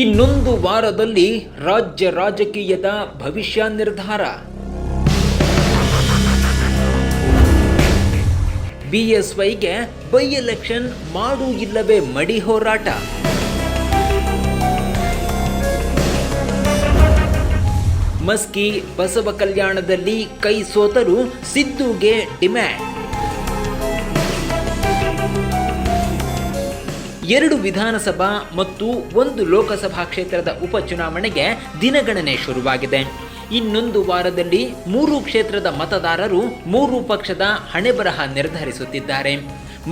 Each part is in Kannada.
ಇನ್ನೊಂದು ವಾರದಲ್ಲಿ ರಾಜ್ಯ ರಾಜಕೀಯದ ಭವಿಷ್ಯ ನಿರ್ಧಾರ. ಬಿಎಸ್ವೈಗೆ ಬೈ ಎಲೆಕ್ಷನ್ ಮಾಡು ಇಲ್ಲವೇ ಮಡಿ ಹೋರಾಟ. ಮಸ್ಕಿ ಬಸವ ಕಲ್ಯಾಣದಲ್ಲಿ ಕೈ ಸೋತರೂ ಸಿದ್ದುಗೆ ಡಿಮ್ಯಾಂಡ್. 2 ವಿಧಾನಸಭಾ ಮತ್ತು 1 ಲೋಕಸಭಾ ಕ್ಷೇತ್ರದ ಉಪಚುನಾವಣೆಗೆ ದಿನಗಣನೆ ಶುರುವಾಗಿದೆ. ಇನ್ನೊಂದು ವಾರದಲ್ಲಿ 3 ಕ್ಷೇತ್ರದ ಮತದಾರರು 3 ಪಕ್ಷದ ಹಣೆಬರಹ ನಿರ್ಧರಿಸುತ್ತಿದ್ದಾರೆ.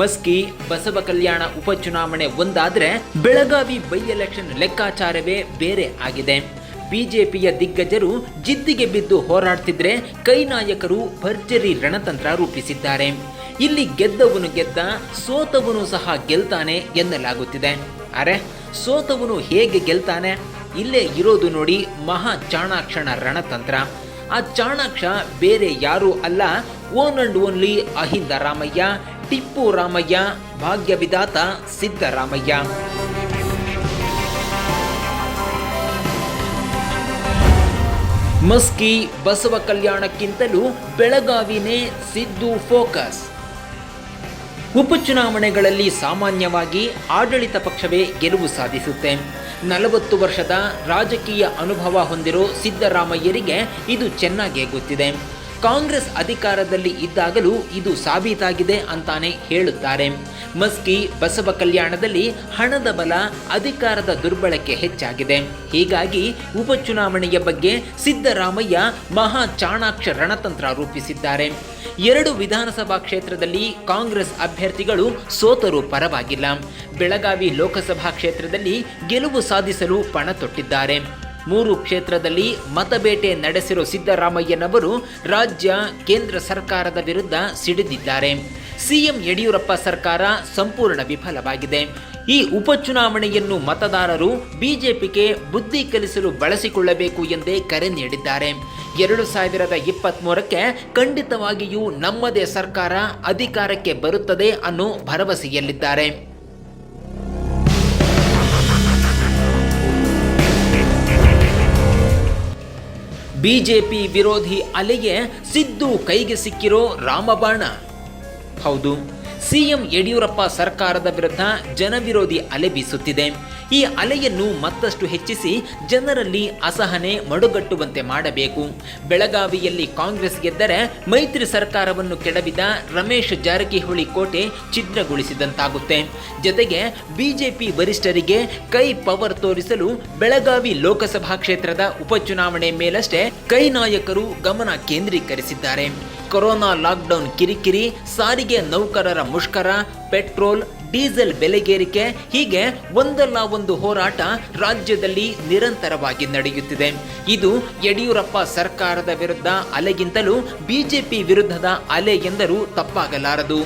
ಮಸ್ಕಿ ಬಸವ ಕಲ್ಯಾಣ ಉಪಚುನಾವಣೆ ಒಂದಾದರೆ ಬೆಳಗಾವಿ ಬೈ ಎಲೆಕ್ಷನ್ ಲೆಕ್ಕಾಚಾರವೇ ಬೇರೆ ಆಗಿದೆ. ಬಿಜೆಪಿಯ ದಿಗ್ಗಜರು ಜಿದ್ದಿಗೆ ಬಿದ್ದು ಹೋರಾಡ್ತಿದ್ರೆ ಕೈ ನಾಯಕರು ಭರ್ಜರಿ ರಣತಂತ್ರ ರೂಪಿಸಿದ್ದಾರೆ. ಇಲ್ಲಿ ಗೆದ್ದವನು ಗೆದ್ದ, ಸೋತವನು ಸಹ ಗೆಲ್ತಾನೆ ಎನ್ನಲಾಗುತ್ತಿದೆ. ಅರೆ, ಸೋತವನು ಹೇಗೆ ಗೆಲ್ತಾನೆ? ಇಲ್ಲೇ ಇರೋದು ನೋಡಿ ಮಹಾ ಚಾಣಾಕ್ಷನ ರಣತಂತ್ರ. ಆ ಚಾಣಾಕ್ಷ ಬೇರೆ ಯಾರೂ ಅಲ್ಲ, one and only Ahinda Ramaiah, Tipu Ramaiah, ಭಾಗ್ಯವಿದಾತ ಸಿದ್ದರಾಮಯ್ಯ. ಮಸ್ಕಿ ಬಸವ ಕಲ್ಯಾಣಕ್ಕಿಂತಲೂ ಬೆಳಗಾವಿನೇ ಸಿದ್ದು ಫೋಕಸ್. ಉಪಚುನಾವಣೆಗಳಲ್ಲಿ ಸಾಮಾನ್ಯವಾಗಿ ಆಡಳಿತ ಪಕ್ಷವೇ ಗೆಲುವು ಸಾಧಿಸುತ್ತೆ. 40 ವರ್ಷದ ರಾಜಕೀಯ ಅನುಭವ ಹೊಂದಿರೋ ಸಿದ್ದರಾಮಯ್ಯರಿಗೆ ಇದು ಚೆನ್ನಾಗೇ ಗೊತ್ತಿದೆ. ಕಾಂಗ್ರೆಸ್ ಅಧಿಕಾರದಲ್ಲಿ ಇದ್ದಾಗಲೂ ಇದು ಸಾಬೀತಾಗಿದೆ ಅಂತಾನೆ ಹೇಳುತ್ತಾರೆ. ಮಸ್ಕಿ ಬಸವ ಕಲ್ಯಾಣದಲ್ಲಿ ಹಣದ ಬಲ, ಅಧಿಕಾರದ ದುರ್ಬಳಕೆ ಹೆಚ್ಚಾಗಿದೆ. ಹೀಗಾಗಿ ಉಪಚುನಾವಣೆಯ ಬಗ್ಗೆ ಸಿದ್ದರಾಮಯ್ಯ ಮಹಾ ಚಾಣಾಕ್ಷ ರಣತಂತ್ರ ರೂಪಿಸಿದ್ದಾರೆ. 2 ವಿಧಾನಸಭಾ ಕ್ಷೇತ್ರದಲ್ಲಿ ಕಾಂಗ್ರೆಸ್ ಅಭ್ಯರ್ಥಿಗಳು ಸೋತರೂ ಪರವಾಗಿಲ್ಲ. ಬೆಳಗಾವಿ ಲೋಕಸಭಾ ಕ್ಷೇತ್ರದಲ್ಲಿ ಗೆಲುವು ಸಾಧಿಸಲು ಪಣ ತೊಟ್ಟಿದ್ದಾರೆ. 3 ಕ್ಷೇತ್ರದಲ್ಲಿ ಮತಬೇಟೆ ನಡೆಸಿರೋ ಸಿದ್ದರಾಮಯ್ಯನವರು ರಾಜ್ಯ ಕೇಂದ್ರ ಸರ್ಕಾರದ ವಿರುದ್ಧ ಸಿಡಿದಿದ್ದಾರೆ. ಸಿಎಂ ಯಡಿಯೂರಪ್ಪ ಸರ್ಕಾರ ಸಂಪೂರ್ಣ ವಿಫಲವಾಗಿದೆ. ಈ ಉಪಚುನಾವಣೆಯನ್ನು ಮತದಾರರು ಬಿಜೆಪಿಗೆ ಬುದ್ಧಿ ಕಲಿಸಲು ಬಳಸಿಕೊಳ್ಳಬೇಕು ಎಂದೇ ಕರೆ ನೀಡಿದ್ದಾರೆ. 2023ಕ್ಕೆ ಖಂಡಿತವಾಗಿಯೂ ನಮ್ಮದೇ ಸರ್ಕಾರ ಅಧಿಕಾರಕ್ಕೆ ಬರುತ್ತದೆ ಅನ್ನೋ ಭರವಸೆಯಲ್ಲಿದ್ದಾರೆ. ಬಿಜೆಪಿ ವಿರೋಧಿ ಅಲೆಗೆ ಸಿದ್ದು ಕೈಗೆ ಸಿಕ್ಕಿರೋ ರಾಮಬಾಣ. ಹೌದು, ಸಿಎಂ ಯಡಿಯೂರಪ್ಪ ಸರ್ಕಾರದ ವಿರುದ್ಧ ಜನವಿರೋಧಿ ಅಲೆ ಬೀಸುತ್ತಿದೆ. ಈ ಅಲೆಯನ್ನು ಮತ್ತಷ್ಟು ಹೆಚ್ಚಿಸಿ ಜನರಲ್ಲಿ ಅಸಹನೆ ಮಡುಗಟ್ಟುವಂತೆ ಮಾಡಬೇಕು. ಬೆಳಗಾವಿಯಲ್ಲಿ ಕಾಂಗ್ರೆಸ್ ಗೆದ್ದರೆ ಮೈತ್ರಿ ಸರ್ಕಾರವನ್ನು ಕೆಡವಿದ ರಮೇಶ್ ಜಾರಕಿಹೊಳಿ ಕೋಟೆ ಛಿದ್ರಗೊಳಿಸಿದಂತಾಗುತ್ತೆ. ಜತೆಗೆ ಬಿಜೆಪಿ ವರಿಷ್ಠರಿಗೆ ಕೈ ಪವರ್ ತೋರಿಸಲು ಬೆಳಗಾವಿ ಲೋಕಸಭಾ ಕ್ಷೇತ್ರದ ಉಪಚುನಾವಣೆ ಮೇಲಷ್ಟೇ ಕೈ ನಾಯಕರು ಗಮನ ಕೇಂದ್ರೀಕರಿಸಿದ್ದಾರೆ. ಕೊರೋನಾ ಲಾಕ್ಡೌನ್ ಕಿರಿಕಿರಿ, ಸಾರಿಗೆ ನೌಕರರ ಮುಷ್ಕರ, ಪೆಟ್ರೋಲ್ ಡೀಸೆಲ್ ಬೆಲೆಗೇರಿಕೆ, ಹೀಗೆ ಒಂದಲ್ಲ ಒಂದು ಹೋರಾಟ ರಾಜ್ಯದಲ್ಲಿ ನಿರಂತರವಾಗಿ ನಡೆಯುತ್ತಿದೆ. ಇದು ಯಡಿಯೂರಪ್ಪ ಸರ್ಕಾರದ ವಿರುದ್ಧ ಅಲೆಗಿಂತಲೂ ಬಿಜೆಪಿ ವಿರುದ್ಧದ ಅಲೆ ಎಂದರೂ ತಪ್ಪಾಗಲಾರದು.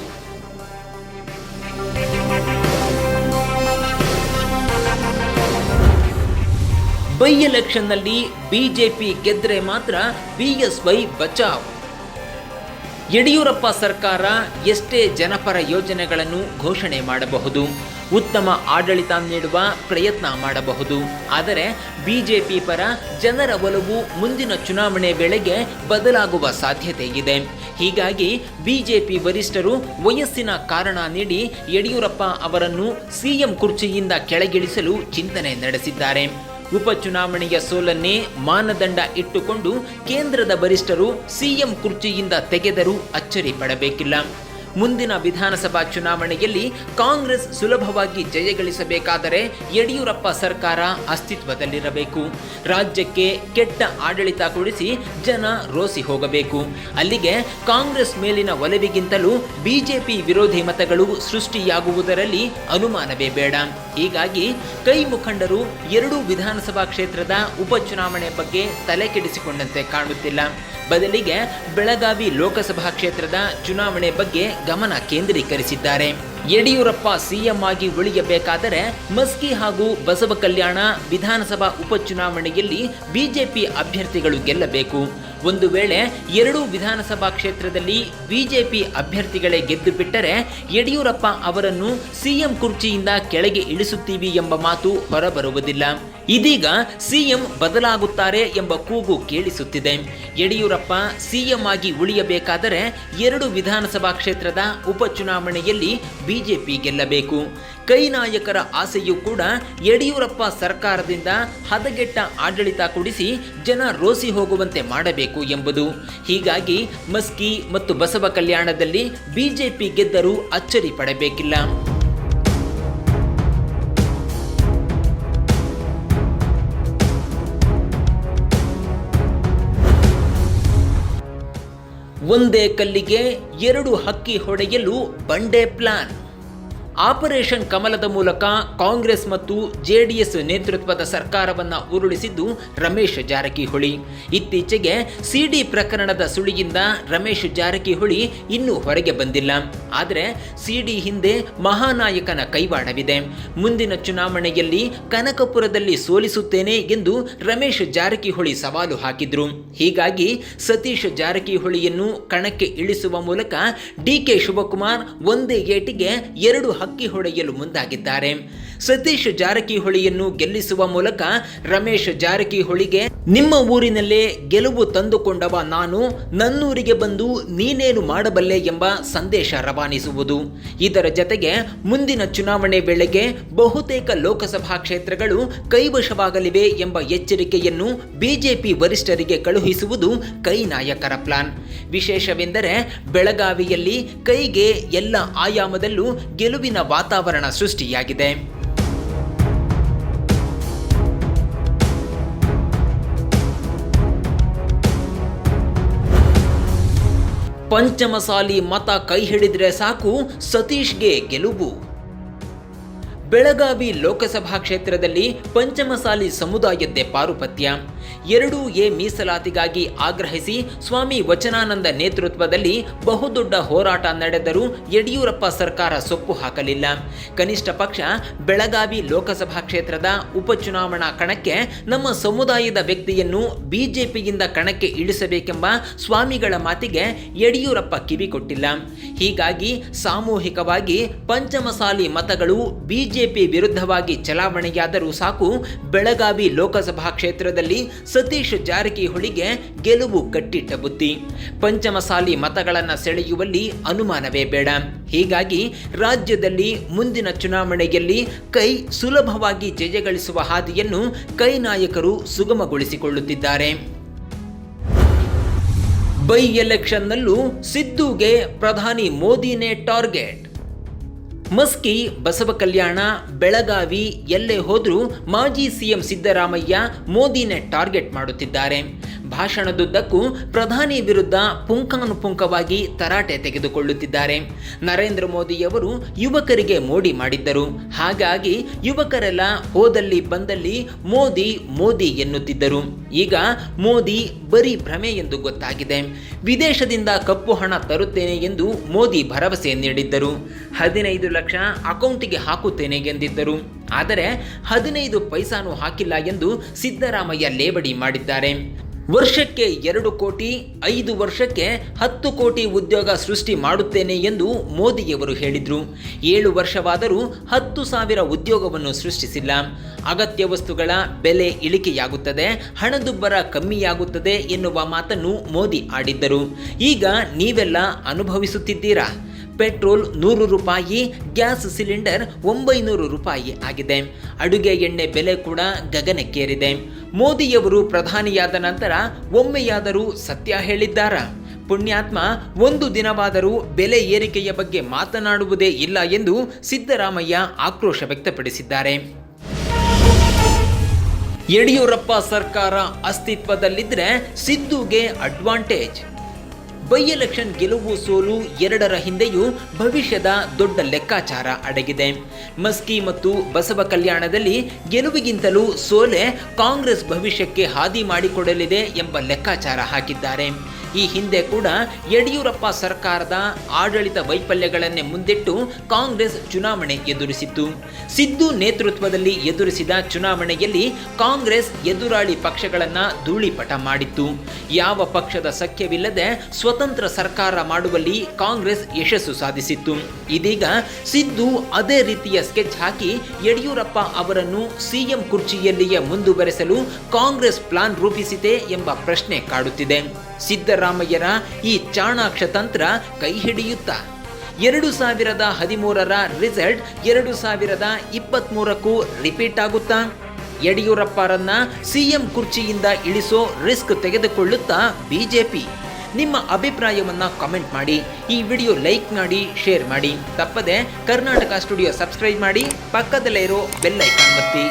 ಬೈ ಎಲೆಕ್ಷನ್ನಲ್ಲಿ ಬಿಜೆಪಿ ಗೆದ್ರೆ ಮಾತ್ರ ಬಿಎಸ್ವೈ ಬಚಾವ್. ಯಡಿಯೂರಪ್ಪ ಸರ್ಕಾರ ಎಷ್ಟೇ ಜನಪರ ಯೋಜನೆಗಳನ್ನು ಘೋಷಣೆ ಮಾಡಬಹುದು, ಉತ್ತಮ ಆಡಳಿತ ನೀಡುವ ಪ್ರಯತ್ನ ಮಾಡಬಹುದು. ಆದರೆ ಬಿಜೆಪಿ ಪರ ಜನರ ಒಲವು ಮುಂದಿನ ಚುನಾವಣೆ ವೇಳೆಗೆ ಬದಲಾಗುವ ಸಾಧ್ಯತೆ ಇದೆ. ಹೀಗಾಗಿ ಬಿಜೆಪಿ ವರಿಷ್ಠರು ವಯಸ್ಸಿನ ಕಾರಣ ನೀಡಿ ಯಡಿಯೂರಪ್ಪ ಅವರನ್ನು ಸಿಎಂ ಕುರ್ಚಿಯಿಂದ ಕೆಳಗಿಳಿಸಲು ಚಿಂತನೆ ನಡೆಸಿದ್ದಾರೆ. ಉಪಚುನಾವಣೆಯ ಸೋಲನ್ನೇ ಮಾನದಂಡ ಇಟ್ಟುಕೊಂಡು ಕೇಂದ್ರದ ವರಿಷ್ಠರು ಸಿಎಂ ಕುರ್ಚಿಯಿಂದ ತೆಗೆದರೂ ಅಚ್ಚರಿ ಪಡಬೇಕಿಲ್ಲ. ಮುಂದಿನ ವಿಧಾನಸಭಾ ಚುನಾವಣೆಯಲ್ಲಿ ಕಾಂಗ್ರೆಸ್ ಸುಲಭವಾಗಿ ಜಯಗಳಿಸಬೇಕಾದರೆ ಯಡಿಯೂರಪ್ಪ ಸರ್ಕಾರ ಅಸ್ತಿತ್ವದಲ್ಲಿರಬೇಕು. ರಾಜ್ಯಕ್ಕೆ ಕೆಟ್ಟ ಆಡಳಿತ ಕೊಡಿಸಿ ಜನ ರೋಸಿ ಹೋಗಬೇಕು. ಅಲ್ಲಿಗೆ ಕಾಂಗ್ರೆಸ್ ಮೇಲಿನ ಒಲವಿಗಿಂತಲೂ ಬಿಜೆಪಿ ವಿರೋಧಿ ಮತಗಳು ಸೃಷ್ಟಿಯಾಗುವುದರಲ್ಲಿ ಅನುಮಾನವೇ ಬೇಡ. ಹೀಗಾಗಿ ಕೈ ಮುಖಂಡರು 2 ವಿಧಾನಸಭಾ ಕ್ಷೇತ್ರದ ಉಪಚುನಾವಣೆ ಬಗ್ಗೆ ತಲೆ ಕೆಡಿಸಿಕೊಂಡಂತೆ ಕಾಣುತ್ತಿಲ್ಲ. ಬದಲಿಗೆ ಬೆಳಗಾವಿ ಲೋಕಸಭಾ ಕ್ಷೇತ್ರದ ಚುನಾವಣೆ ಬಗ್ಗೆ ಗಮನ ಕೇಂದ್ರೀಕರಿಸಿದ್ದಾರೆ. ಯಡಿಯೂರಪ್ಪ ಸಿಎಂ ಆಗಿ ಉಳಿಯಬೇಕಾದರೆ ಮಸ್ಕಿ ಹಾಗೂ ಬಸವ ಕಲ್ಯಾಣ ವಿಧಾನಸಭಾ ಉಪಚುನಾವಣೆಯಲ್ಲಿ ಬಿಜೆಪಿ ಅಭ್ಯರ್ಥಿಗಳು ಗೆಲ್ಲಬೇಕು. ಒಂದು ವೇಳೆ 2 ವಿಧಾನಸಭಾ ಕ್ಷೇತ್ರದಲ್ಲಿ ಬಿಜೆಪಿ ಅಭ್ಯರ್ಥಿಗಳೇ ಗೆದ್ದು ಬಿಟ್ಟರೆ ಯಡಿಯೂರಪ್ಪ ಅವರನ್ನು ಸಿಎಂ ಕುರ್ಚಿಯಿಂದ ಕೆಳಗೆ ಇಳಿಸುತ್ತೀವಿ ಎಂಬ ಮಾತು ಹೊರಬರುವುದಿಲ್ಲ. ಇದೀಗ ಸಿಎಂ ಬದಲಾಗುತ್ತಾರೆ ಎಂಬ ಕೂಗು ಕೇಳಿಸುತ್ತಿದೆ. ಯಡಿಯೂರಪ್ಪ ಸಿಎಂ ಆಗಿ ಉಳಿಯಬೇಕಾದರೆ 2 ವಿಧಾನಸಭಾ ಕ್ಷೇತ್ರದ ಉಪಚುನಾವಣೆಯಲ್ಲಿ ಬಿಜೆಪಿ ಗೆಲ್ಲಬೇಕು. ಕೈ ನಾಯಕರ ಆಸೆಯೂ ಕೂಡ ಯಡಿಯೂರಪ್ಪ ಸರ್ಕಾರದಿಂದ ಹದಗೆಟ್ಟ ಆಡಳಿತ ಕೊಡಿಸಿ ಜನ ರೋಸಿ ಹೋಗುವಂತೆ ಮಾಡಬೇಕು ಎಂಬುದು. ಹೀಗಾಗಿ ಮಸ್ಕಿ ಮತ್ತು ಬಸವ ಕಲ್ಯಾಣದಲ್ಲಿ ಬಿಜೆಪಿ ಗೆದ್ದರೂ ಅಚ್ಚರಿ ಪಡಬೇಕಿಲ್ಲ. ಒಂದೇ ಕಲ್ಲಿಗೆ 2 ಹಕ್ಕಿ ಹೊಡೆಯಲು ಬಂಡೆ ಪ್ಲಾನ್. ಆಪರೇಷನ್ ಕಮಲದ ಮೂಲಕ ಕಾಂಗ್ರೆಸ್ ಮತ್ತು ಜೆಡಿಎಸ್ ನೇತೃತ್ವದ ಸರ್ಕಾರವನ್ನು ಉರುಳಿಸಿದ್ದು ರಮೇಶ್ ಜಾರಕಿಹೊಳಿ. ಇತ್ತೀಚೆಗೆ ಸಿಡಿ ಪ್ರಕರಣದ ಸುಳಿಯಿಂದ ರಮೇಶ್ ಜಾರಕಿಹೊಳಿ ಇನ್ನೂ ಹೊರಗೆ ಬಂದಿಲ್ಲ. ಆದರೆ ಸಿಡಿ ಹಿಂದೆ ಮಹಾನಾಯಕನ ಕೈವಾಡವಿದೆ. ಮುಂದಿನ ಚುನಾವಣೆಯಲ್ಲಿ ಕನಕಪುರದಲ್ಲಿ ಸೋಲಿಸುತ್ತೇನೆ ಎಂದು ರಮೇಶ್ ಜಾರಕಿಹೊಳಿ ಸವಾಲು ಹಾಕಿದ್ರು. ಹೀಗಾಗಿ ಸತೀಶ್ ಜಾರಕಿಹೊಳಿಯನ್ನು ಕಣಕ್ಕೆ ಇಳಿಸುವ ಮೂಲಕ ಡಿಕೆ ಶಿವಕುಮಾರ್ ಒಂದೇ ಏಟಿಗೆ 2 ಹಕ್ಕಿ ಹೊಡೆಯಲು ಮುಂದಾಗಿದ್ದಾರೆ. ಸತೀಶ್ ಜಾರಕಿಹೊಳಿಯನ್ನು ಗೆಲ್ಲಿಸುವ ಮೂಲಕ ರಮೇಶ್ ಜಾರಕಿಹೊಳಿಗೆ ನಿಮ್ಮ ಊರಿನಲ್ಲೇ ಗೆಲುವು ತಂದುಕೊಂಡವ ನಾನು, ನನ್ನೂರಿಗೆ ಬಂದು ನೀನೇನು ಮಾಡಬಲ್ಲೆ ಎಂಬ ಸಂದೇಶ ರವಾನಿಸುವುದು. ಇದರ ಜತೆಗೆ ಮುಂದಿನ ಚುನಾವಣೆ ವೇಳೆಗೆ ಬಹುತೇಕ ಲೋಕಸಭಾ ಕ್ಷೇತ್ರಗಳು ಕೈವಶವಾಗಲಿವೆ ಎಂಬ ಎಚ್ಚರಿಕೆಯನ್ನು ಬಿಜೆಪಿ ವರಿಷ್ಠರಿಗೆ ಕಳುಹಿಸುವುದು ಕೈ ನಾಯಕರ ಪ್ಲಾನ್. ವಿಶೇಷವೆಂದರೆ ಬೆಳಗಾವಿಯಲ್ಲಿ ಕೈಗೆ ಎಲ್ಲ ಆಯಾಮದಲ್ಲೂ ಗೆಲುವಿನ ವಾತಾವರಣ ಸೃಷ್ಟಿಯಾಗಿದೆ. ಪಂಚಮಸಾಲಿ ಮತ ಕೈ ಹಿಡಿದ್ರೆ ಸಾಕು, ಸತೀಶ್ಗೆ ಗೆಲುವು. ಬೆಳಗಾವಿ ಲೋಕಸಭಾ ಕ್ಷೇತ್ರದಲ್ಲಿ ಪಂಚಮಸಾಲಿ ಸಮುದಾಯದ್ದೇ ಪಾರುಪತ್ಯ. 2A ಮೀಸಲಾತಿಗಾಗಿ ಆಗ್ರಹಿಸಿ ಸ್ವಾಮಿ ವಚನಾನಂದ ನೇತೃತ್ವದಲ್ಲಿ ಬಹುದೊಡ್ಡ ಹೋರಾಟ ನಡೆದರೂ ಯಡಿಯೂರಪ್ಪ ಸರ್ಕಾರ ಸೊಪ್ಪು ಹಾಕಲಿಲ್ಲ. ಕನಿಷ್ಠ ಪಕ್ಷ ಬೆಳಗಾವಿ ಲೋಕಸಭಾ ಕ್ಷೇತ್ರದ ಉಪಚುನಾವಣಾ ಕಣಕ್ಕೆ ನಮ್ಮ ಸಮುದಾಯದ ವ್ಯಕ್ತಿಯನ್ನು ಬಿಜೆಪಿಯಿಂದ ಕಣಕ್ಕೆ ಇಳಿಸಬೇಕೆಂಬ ಸ್ವಾಮಿಗಳ ಮಾತಿಗೆ ಯಡಿಯೂರಪ್ಪ ಕಿವಿಕೊಟ್ಟಿಲ್ಲ. ಹೀಗಾಗಿ ಸಾಮೂಹಿಕವಾಗಿ ಪಂಚಮಸಾಲಿ ಮತಗಳು ಬಿಜೆಪಿ ವಿರುದ್ಧವಾಗಿ ಚಲಾವಣೆಯಾದರೂ ಸಾಕು, ಬೆಳಗಾವಿ ಲೋಕಸಭಾ ಕ್ಷೇತ್ರದಲ್ಲಿ ಸತೀಶ್ ಜಾರಕಿಹೊಳಿಗೆ ಗೆಲುವು ಕಟ್ಟಿಟ್ಟ ಬುತ್ತಿ. ಪಂಚಮಸಾಲಿ ಮತಗಳನ್ನು ಸೆಳೆಯುವಲ್ಲಿ ಅನುಮಾನವೇ ಬೇಡ. ಹೀಗಾಗಿ ರಾಜ್ಯದಲ್ಲಿ ಮುಂದಿನ ಚುನಾವಣೆಯಲ್ಲಿ ಕೈ ಸುಲಭವಾಗಿ ಜಯಗಳಿಸುವ ಹಾದಿಯನ್ನು ಕೈ ನಾಯಕರು ಸುಗಮಗೊಳಿಸಿಕೊಳ್ಳುತ್ತಿದ್ದಾರೆ. ಬೈ ಎಲೆಕ್ಷನ್ನಲ್ಲೂ ಸಿದ್ದುಗೆ ಪ್ರಧಾನಿ ಮೋದಿನೇ ಟಾರ್ಗೆಟ್. ಮಸ್ಕಿ, ಬಸವ ಕಲ್ಯಾಣ, ಬೆಳಗಾವಿ ಎಲ್ಲೇ ಹೋದರೂ ಮಾಜಿ ಸಿಎಂ ಸಿದ್ದರಾಮಯ್ಯ ಮೋದಿನೇ ಟಾರ್ಗೆಟ್ ಮಾಡುತ್ತಿದ್ದಾರೆ. ಭಾಷಣದುದ್ದಕ್ಕೂ ಪ್ರಧಾನಿ ವಿರುದ್ಧ ಪುಂಖಾನುಪುಂಖವಾಗಿ ತರಾಟೆ ತೆಗೆದುಕೊಳ್ಳುತ್ತಿದ್ದಾರೆ. ನರೇಂದ್ರ ಮೋದಿಯವರು ಯುವಕರಿಗೆ ಮೋಡಿ ಮಾಡಿದ್ದರು. ಹಾಗಾಗಿ ಯುವಕರೆಲ್ಲ ಹೋದಲ್ಲಿ ಬಂದಲ್ಲಿ ಮೋದಿ ಮೋದಿ ಎನ್ನುತ್ತಿದ್ದರು. ಈಗ ಮೋದಿ ಬರೀ ಭ್ರಮೆ ಎಂದು ಗೊತ್ತಾಗಿದೆ. ವಿದೇಶದಿಂದ ಕಪ್ಪು ಹಣ ತರುತ್ತೇನೆ ಎಂದು ಮೋದಿ ಭರವಸೆ ನೀಡಿದ್ದರು. 15 ಲಕ್ಷ ಅಕೌಂಟಿಗೆ ಹಾಕುತ್ತೇನೆ ಎಂದಿದ್ದರು. ಆದರೆ 15 ಪೈಸಾನೂ ಹಾಕಿಲ್ಲ ಎಂದು ಸಿದ್ದರಾಮಯ್ಯ ಲೇವಡಿ ಮಾಡಿದ್ದಾರೆ. ವರ್ಷಕ್ಕೆ 2 ಕೋಟಿ, 5 ವರ್ಷಕ್ಕೆ 10 ಕೋಟಿ ಉದ್ಯೋಗ ಸೃಷ್ಟಿ ಮಾಡುತ್ತೇನೆ ಎಂದು ಮೋದಿಯವರು ಹೇಳಿದರು. 7 ವರ್ಷವಾದರೂ 10,000 ಉದ್ಯೋಗವನ್ನು ಸೃಷ್ಟಿಸಿಲ್ಲ. ಅಗತ್ಯ ವಸ್ತುಗಳ ಬೆಲೆ ಇಳಿಕೆಯಾಗುತ್ತದೆ, ಹಣದುಬ್ಬರ ಕಮ್ಮಿಯಾಗುತ್ತದೆ ಎನ್ನುವ ಮಾತನ್ನು ಮೋದಿ ಆಡಿದ್ದರು. ಈಗ ನೀವೆಲ್ಲ ಅನುಭವಿಸುತ್ತಿದ್ದೀರಾ. ಪೆಟ್ರೋಲ್ 100 ರೂಪಾಯಿ, ಗ್ಯಾಸ್ ಸಿಲಿಂಡರ್ 900 ರೂಪಾಯಿ ಆಗಿದೆ. ಅಡುಗೆ ಎಣ್ಣೆ ಬೆಲೆ ಕೂಡ ಗಗನಕ್ಕೇರಿದೆ. ಮೋದಿಯವರು ಪ್ರಧಾನಿಯಾದ ನಂತರ ಒಮ್ಮೆಯಾದರೂ ಸತ್ಯ ಹೇಳಿದ್ದಾರಾ? ಪುಣ್ಯಾತ್ಮ, ಒಂದು ದಿನವಾದರೂ ಬೆಲೆ ಏರಿಕೆಯ ಬಗ್ಗೆ ಮಾತನಾಡುವುದೇ ಇಲ್ಲ ಎಂದು ಸಿದ್ದರಾಮಯ್ಯ ಆಕ್ರೋಶ ವ್ಯಕ್ತಪಡಿಸಿದ್ದಾರೆ. ಯಡಿಯೂರಪ್ಪ ಸರ್ಕಾರ ಅಸ್ತಿತ್ವದಲ್ಲಿದ್ದರೆ ಸಿದ್ದುಗೆ ಅಡ್ವಾಂಟೇಜ್. ಬೈ ಎಲೆಕ್ಷನ್ ಗೆಲುವು ಸೋಲು ಎರಡರ ಹಿಂದೆಯೂ ಭವಿಷ್ಯದ ದೊಡ್ಡ ಲೆಕ್ಕಾಚಾರ ಅಡಗಿದೆ. ಮಸ್ಕಿ ಮತ್ತು ಬಸವ ಕಲ್ಯಾಣದಲ್ಲಿ ಗೆಲುವಿಗಿಂತಲೂ ಸೋಲೆ ಕಾಂಗ್ರೆಸ್ ಭವಿಷ್ಯಕ್ಕೆ ಹಾದಿ ಮಾಡಿಕೊಡಲಿದೆ ಎಂಬ ಲೆಕ್ಕಾಚಾರ ಹಾಕಿದ್ದಾರೆ. ಈ ಹಿಂದೆ ಕೂಡ ಯಡಿಯೂರಪ್ಪ ಸರ್ಕಾರದ ಆಡಳಿತ ವೈಫಲ್ಯಗಳನ್ನೇ ಮುಂದಿಟ್ಟು ಕಾಂಗ್ರೆಸ್ ಚುನಾವಣೆ ಎದುರಿಸಿತ್ತು. ಸಿದ್ದು ನೇತೃತ್ವದಲ್ಲಿ ಎದುರಿಸಿದ ಚುನಾವಣೆಯಲ್ಲಿ ಕಾಂಗ್ರೆಸ್ ಎದುರಾಳಿ ಪಕ್ಷಗಳನ್ನ ಧೂಳಿಪಟ ಮಾಡಿತ್ತು. ಯಾವ ಪಕ್ಷದ ಸಖ್ಯವಿಲ್ಲದೆ ಸ್ವತಂತ್ರ ಸರ್ಕಾರ ಮಾಡುವಲ್ಲಿ ಕಾಂಗ್ರೆಸ್ ಯಶಸ್ಸು ಸಾಧಿಸಿತ್ತು. ಇದೀಗ ಸಿದ್ದು ಅದೇ ರೀತಿಯ ಸ್ಕೆಚ್ ಹಾಕಿ ಯಡಿಯೂರಪ್ಪ ಅವರನ್ನು ಸಿಎಂ ಕುರ್ಚಿಯಲ್ಲಿಯೇ ಮುಂದುವರೆಸಲು ಕಾಂಗ್ರೆಸ್ ಪ್ಲಾನ್ ರೂಪಿಸಿದೆ ಎಂಬ ಪ್ರಶ್ನೆ ಕಾಡುತ್ತಿದೆ. ಸಿದ್ದರಾಮಯ್ಯರ ಈ ಚಾಣಾಕ್ಷ ತಂತ್ರ ಕೈ ಹಿಡಿಯುತ್ತಾ 2013ರ ರಿಸಲ್ಟ್ 2023ಕ್ಕೂ ರಿಪೀಟ್ ಆಗುತ್ತಾ? ಯಡಿಯೂರಪ್ಪರನ್ನ ಸಿಎಂ ಕುರ್ಚಿಯಿಂದ ಇಳಿಸೋ ರಿಸ್ಕ್ ತೆಗೆದುಕೊಳ್ಳುತ್ತಾ ಬಿಜೆಪಿ? ನಿಮ್ಮ ಅಭಿಪ್ರಾಯವನ್ನ ಕಾಮೆಂಟ್ ಮಾಡಿ. ಈ ವಿಡಿಯೋ ಲೈಕ್ ಮಾಡಿ, ಶೇರ್ ಮಾಡಿ. ತಪ್ಪದೆ ಕರ್ನಾಟಕ ಸ್ಟುಡಿಯೋ ಸಬ್ಸ್ಕ್ರೈಬ್ ಮಾಡಿ, ಪಕ್ಕದಲ್ಲೇ ಇರೋ ಬೆಲ್ ಐಕಾನ್ ಒತ್ತಿ.